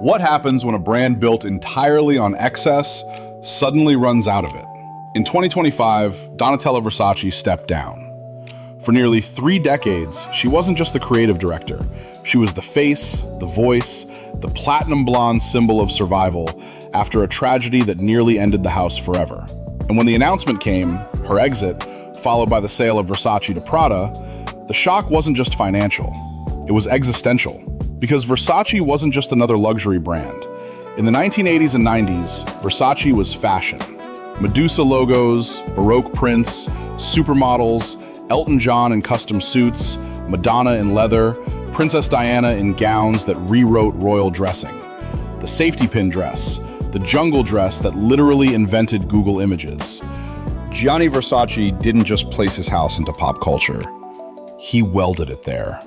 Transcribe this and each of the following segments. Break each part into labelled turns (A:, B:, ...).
A: What happens when a brand built entirely on excess suddenly runs out of it? In 2025, Donatella Versace stepped down. For nearly 3 decades, she wasn't just the creative director. She was the face, the voice, the platinum blonde symbol of survival after a tragedy that nearly ended the house forever. And when the announcement came, her exit, followed by the sale of Versace to Prada, the shock wasn't just financial, it was existential. Because Versace wasn't just another luxury brand. In the 1980s and 90s, Versace was fashion. Medusa logos, Baroque prints, supermodels, Elton John in custom suits, Madonna in leather, Princess Diana in gowns that rewrote royal dressing. The safety pin dress, the jungle dress that literally invented Google Images. Gianni Versace didn't just place his house into pop culture. He welded it there.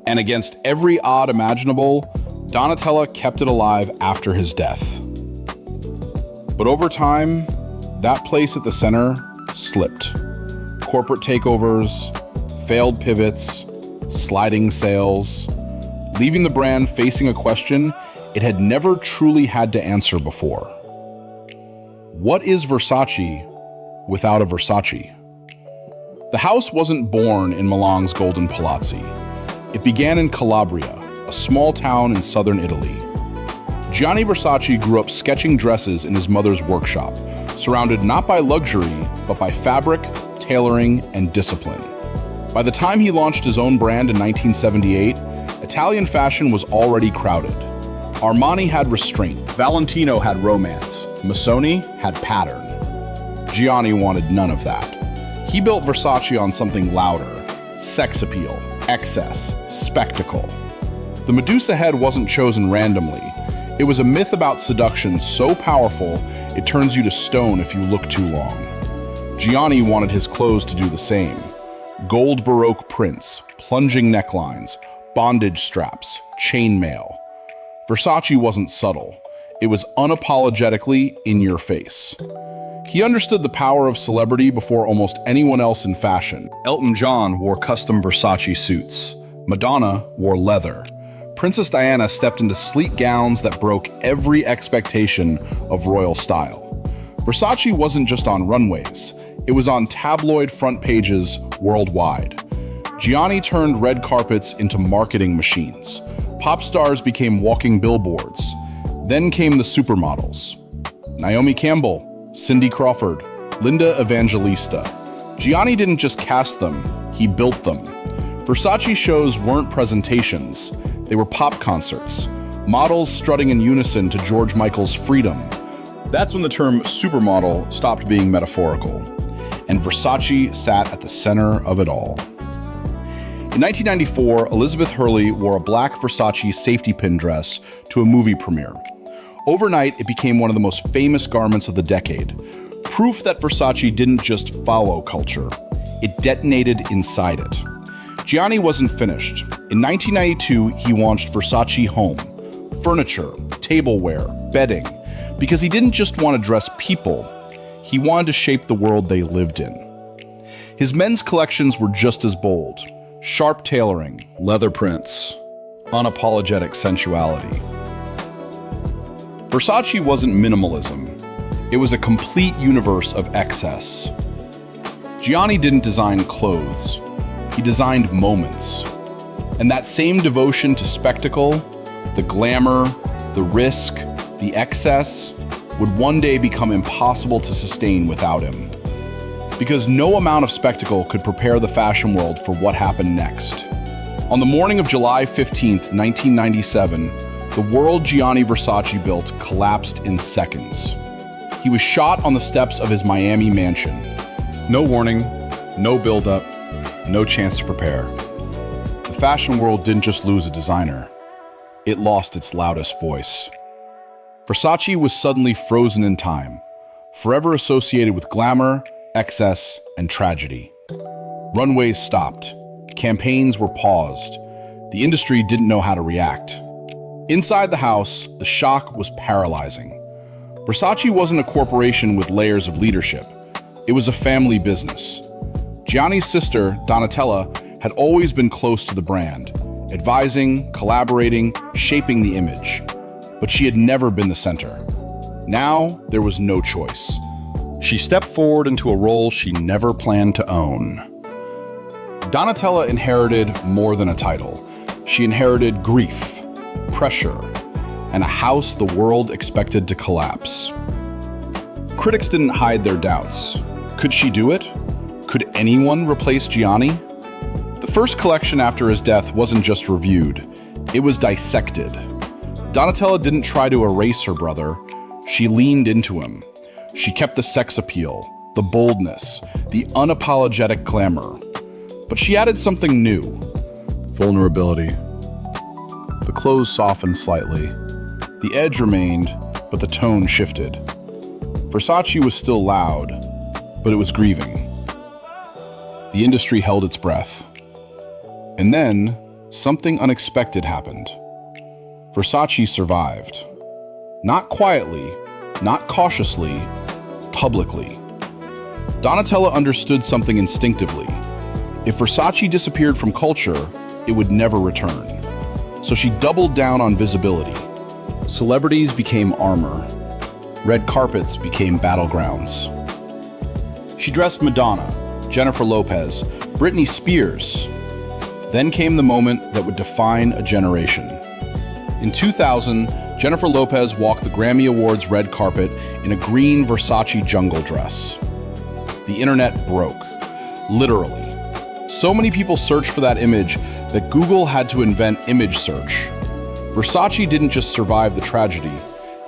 A: And against every odd imaginable, Donatella kept it alive after his death. But over time, that place at the center slipped. Corporate takeovers, failed pivots, sliding sales, leaving the brand facing a question it had never truly had to answer before. What is Versace without a Versace? The house wasn't born in Milan's Golden Palazzi. It began in Calabria, a small town in southern Italy. Gianni Versace grew up sketching dresses in his mother's workshop, surrounded not by luxury, but by fabric, tailoring, and discipline. By the time he launched his own brand in 1978, Italian fashion was already crowded. Armani had restraint, Valentino had romance, Missoni had pattern. Gianni wanted none of that. He built Versace on something louder, sex appeal, excess, spectacle. The Medusa head wasn't chosen randomly. It was a myth about seduction so powerful it turns you to stone if you look too long. Gianni wanted his clothes to do the same. Gold Baroque prints, plunging necklines, bondage straps, chainmail. Versace wasn't subtle. It was unapologetically in your face. He understood the power of celebrity before almost anyone else in fashion. Elton John wore custom Versace suits. Madonna wore leather. Princess Diana stepped into sleek gowns that broke every expectation of royal style. Versace wasn't just on runways. It was on tabloid front pages worldwide. Gianni turned red carpets into marketing machines. Pop stars became walking billboards. Then came the supermodels. Naomi Campbell, Cindy Crawford, Linda Evangelista. Gianni didn't just cast them, he built them. Versace shows weren't presentations, they were pop concerts. Models strutting in unison to George Michael's Freedom. That's when the term supermodel stopped being metaphorical, and Versace sat at the center of it all. In 1994, Elizabeth Hurley wore a black Versace safety pin dress to a movie premiere. Overnight, it became one of the most famous garments of the decade. Proof that Versace didn't just follow culture, it detonated inside it. Gianni wasn't finished. In 1992, he launched Versace Home, furniture, tableware, bedding, because he didn't just want to dress people, he wanted to shape the world they lived in. His men's collections were just as bold. Sharp tailoring, leather prints, unapologetic sensuality. Versace wasn't minimalism. It was a complete universe of excess. Gianni didn't design clothes. He designed moments. And that same devotion to spectacle, the glamour, the risk, the excess, would one day become impossible to sustain without him. Because no amount of spectacle could prepare the fashion world for what happened next. On the morning of July 15th, 1997, the world Gianni Versace built collapsed in seconds. He was shot on the steps of his Miami mansion. No warning, no build-up, no chance to prepare. The fashion world didn't just lose a designer, it lost its loudest voice. Versace was suddenly frozen in time, forever associated with glamour, excess, and tragedy. Runways stopped. Campaigns were paused. The industry didn't know how to react. Inside the house, the shock was paralyzing. Versace wasn't a corporation with layers of leadership. It was a family business. Gianni's sister, Donatella, had always been close to the brand, advising, collaborating, shaping the image. but she had never been the center. Now, there was no choice. She stepped forward into a role she never planned to own. Donatella inherited more than a title. She inherited grief, pressure, and a house the world expected to collapse. Critics didn't hide their doubts. Could she do it? Could anyone replace Gianni? The first collection after his death wasn't just reviewed, it was dissected. Donatella didn't try to erase her brother, she leaned into him. She kept the sex appeal, the boldness, the unapologetic glamour. But she added something new: vulnerability. The clothes softened slightly. The edge remained, but the tone shifted. Versace was still loud, but it was grieving. The industry held its breath. And then, something unexpected happened. Versace survived. Not quietly, not cautiously, publicly. Donatella understood something instinctively. If Versace disappeared from culture, it would never return. So she doubled down on visibility. Celebrities became armor. Red carpets became battlegrounds. She dressed Madonna, Jennifer Lopez, Britney Spears. Then came the moment that would define a generation. In 2000, Jennifer Lopez walked the Grammy Awards red carpet in a green Versace jungle dress. The internet broke, literally. So many people searched for that image that Google had to invent image search. Versace didn't just survive the tragedy,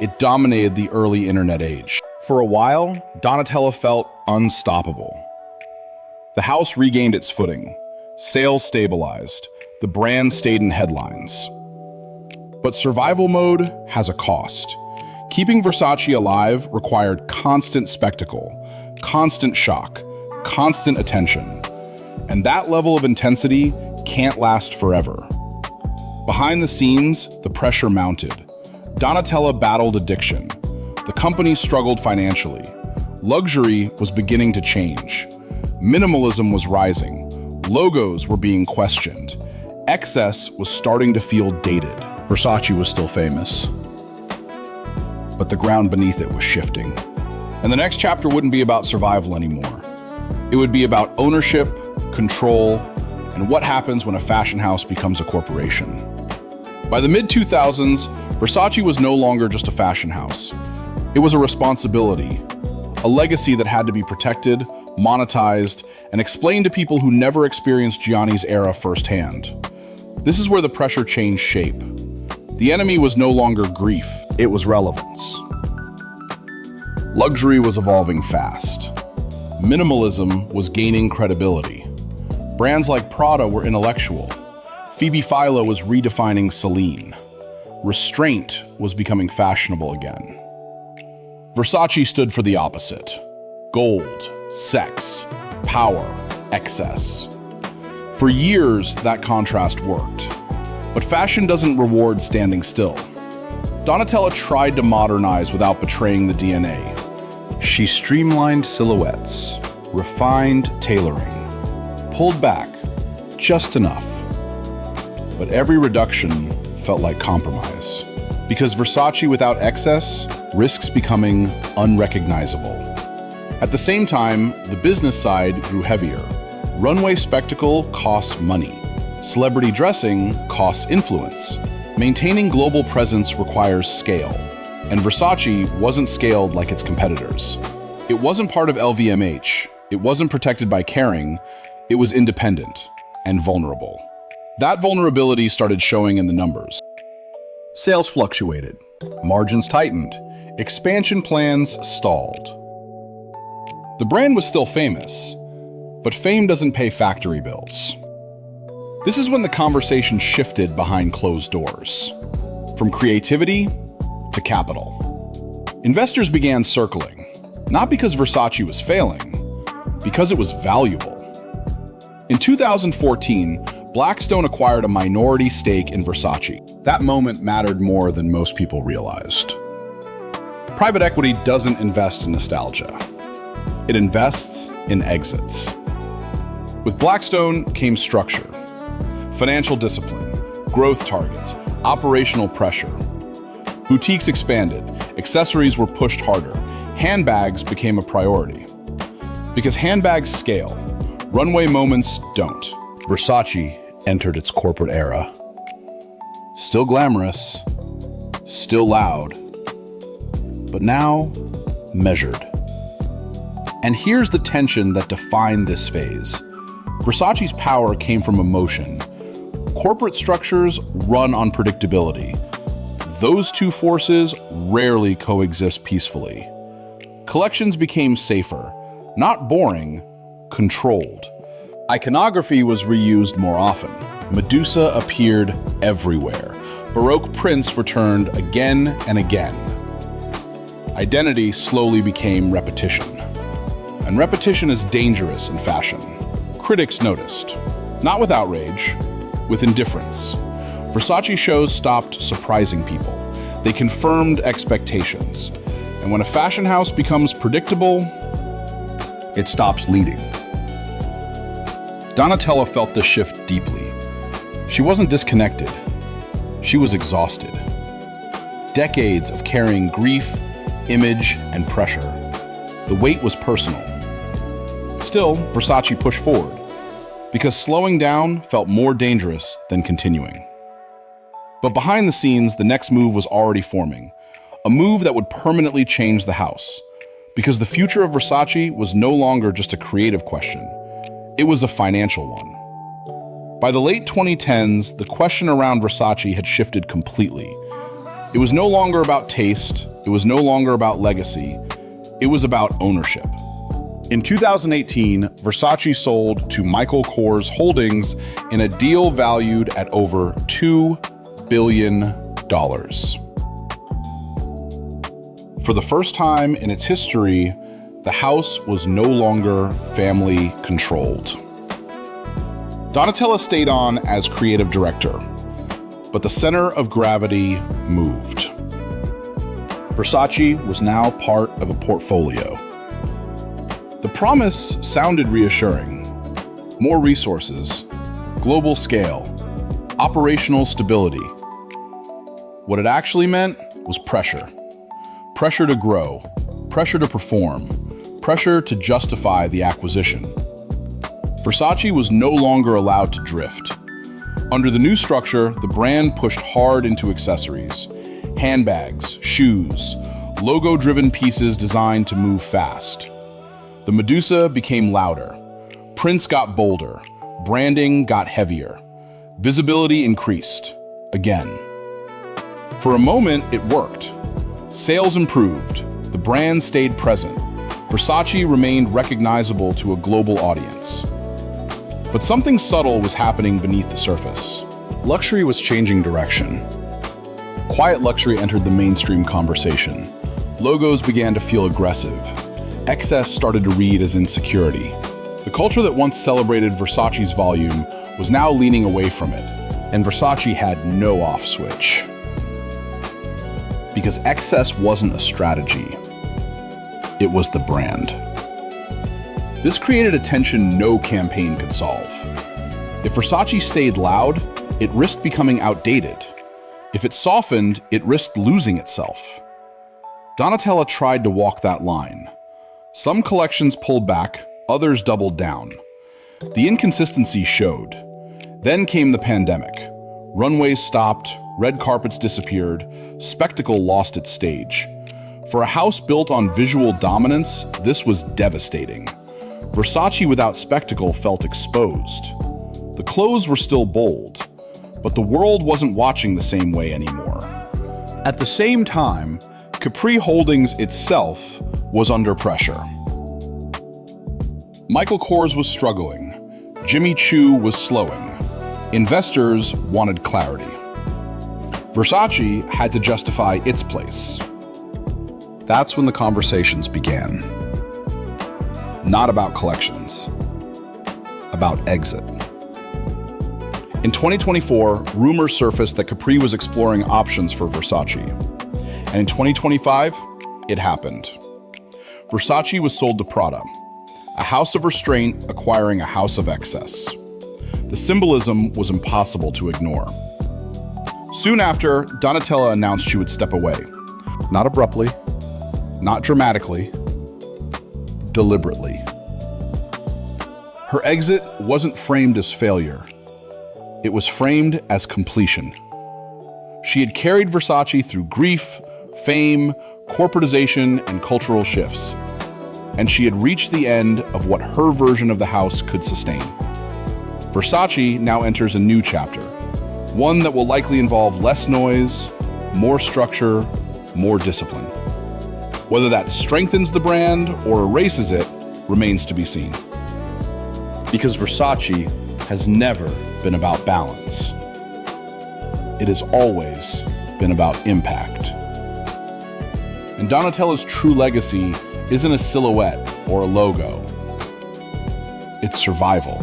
A: it dominated the early internet age. For a while, Donatella felt unstoppable. The house regained its footing. Sales stabilized. The brand stayed in headlines. But survival mode has a cost. Keeping Versace alive required constant spectacle, constant shock, constant attention. And that level of intensity can't last forever. Behind the scenes, the pressure mounted. Donatella battled addiction. The company struggled financially. Luxury was beginning to change. Minimalism was rising. Logos were being questioned. Excess was starting to feel dated. Versace was still famous, but the ground beneath it was shifting. And the next chapter wouldn't be about survival anymore. It would be about ownership, control, and what happens when a fashion house becomes a corporation. By the mid-2000s, Versace was no longer just a fashion house. It was a responsibility, a legacy that had to be protected, monetized, and explained to people who never experienced Gianni's era firsthand. This is where the pressure changed shape. The enemy was no longer grief, it was relevance. Luxury was evolving fast. Minimalism was gaining credibility. Brands like Prada were intellectual. Phoebe Philo was redefining Celine. Restraint was becoming fashionable again. Versace stood for the opposite. Gold, sex, power, excess. For years, that contrast worked. But fashion doesn't reward standing still. Donatella tried to modernize without betraying the DNA. She streamlined silhouettes, refined tailoring, pulled back just enough. But every reduction felt like compromise. Because Versace without excess risks becoming unrecognizable. At the same time, the business side grew heavier. Runway spectacle costs money. Celebrity dressing costs influence. Maintaining global presence requires scale. And Versace wasn't scaled like its competitors. It wasn't part of LVMH. It wasn't protected by Kering. It was independent and vulnerable. That vulnerability started showing in the numbers. Sales fluctuated. Margins tightened. Expansion plans stalled. The brand was still famous, but fame doesn't pay factory bills. This is when the conversation shifted behind closed doors, from creativity to capital. Investors began circling, not because Versace was failing, because it was valuable. In 2014, Blackstone acquired a minority stake in Versace. That moment mattered more than most people realized. Private equity doesn't invest in nostalgia. It invests in exits. With Blackstone came structure, financial discipline, growth targets, operational pressure. Boutiques expanded, accessories were pushed harder, handbags became a priority. Because handbags scale, runway moments don't. Versace entered its corporate era. Still glamorous, still loud, but now measured. And here's the tension that defined this phase. Versace's power came from emotion. Corporate structures run on predictability. Those two forces rarely coexist peacefully. Collections became safer, not boring, controlled. Iconography was reused more often. Medusa appeared everywhere. Baroque prints returned again and again. Identity slowly became repetition. And repetition is dangerous in fashion. Critics noticed, not with outrage, with indifference. Versace shows stopped surprising people. They confirmed expectations. And when a fashion house becomes predictable, it stops leading. Donatella felt this shift deeply. She wasn't disconnected. She was exhausted. Decades of carrying grief, image, and pressure. The weight was personal. Still, Versace pushed forward, because slowing down felt more dangerous than continuing. But behind the scenes, the next move was already forming, a move that would permanently change the house, because the future of Versace was no longer just a creative question, it was a financial one. By the late 2010s, the question around Versace had shifted completely. It was no longer about taste, it was no longer about legacy, it was about ownership. In 2018, Versace sold to Michael Kors Holdings in a deal valued at over $2 billion. For the first time in its history, the house was no longer family controlled. Donatella stayed on as creative director, but the center of gravity moved. Versace was now part of a portfolio. The promise sounded reassuring. More resources, global scale, operational stability. What it actually meant was pressure. Pressure to grow, pressure to perform, pressure to justify the acquisition. Versace was no longer allowed to drift. Under the new structure, the brand pushed hard into accessories, handbags, shoes, logo-driven pieces designed to move fast. The Medusa became louder. Prints got bolder. Branding got heavier. Visibility increased. Again. For a moment, it worked. Sales improved. The brand stayed present. Versace remained recognizable to a global audience. But something subtle was happening beneath the surface. Luxury was changing direction. Quiet luxury entered the mainstream conversation. Logos began to feel aggressive. Excess started to read as insecurity. The culture that once celebrated Versace's volume was now leaning away from it, and Versace had no off switch. Because excess wasn't a strategy, it was the brand. This created a tension no campaign could solve. If Versace stayed loud, it risked becoming outdated. If it softened, it risked losing itself. Donatella tried to walk that line. Some collections pulled back, others doubled down. The inconsistency showed. Then came the pandemic. Runways stopped, red carpets disappeared, spectacle lost its stage. For a house built on visual dominance, this was devastating. Versace without spectacle felt exposed. The clothes were still bold, but the world wasn't watching the same way anymore. At the same time, Capri Holdings itself was under pressure. Michael Kors was struggling. Jimmy Choo was slowing. Investors wanted clarity. Versace had to justify its place. That's when the conversations began. Not about collections, about exit. In 2024, rumors surfaced that Capri was exploring options for Versace. And in 2025, it happened. Versace was sold to Prada, a house of restraint acquiring a house of excess. The symbolism was impossible to ignore. Soon after, Donatella announced she would step away. Not abruptly, not dramatically, deliberately. Her exit wasn't framed as failure. It was framed as completion. She had carried Versace through grief, fame, corporatization, and cultural shifts. And she had reached the end of what her version of the house could sustain. Versace now enters a new chapter, one that will likely involve less noise, more structure, more discipline. Whether that strengthens the brand or erases it remains to be seen. Because Versace has never been about balance. It has always been about impact. And Donatella's true legacy isn't a silhouette or a logo. It's survival.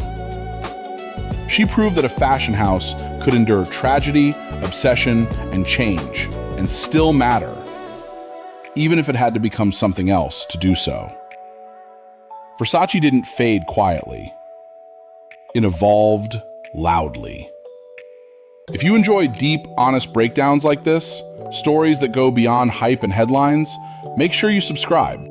A: She proved that a fashion house could endure tragedy, obsession, and change, and still matter, even if it had to become something else to do so. Versace didn't fade quietly. It evolved loudly. If you enjoy deep, honest breakdowns like this, stories that go beyond hype and headlines, make sure you subscribe.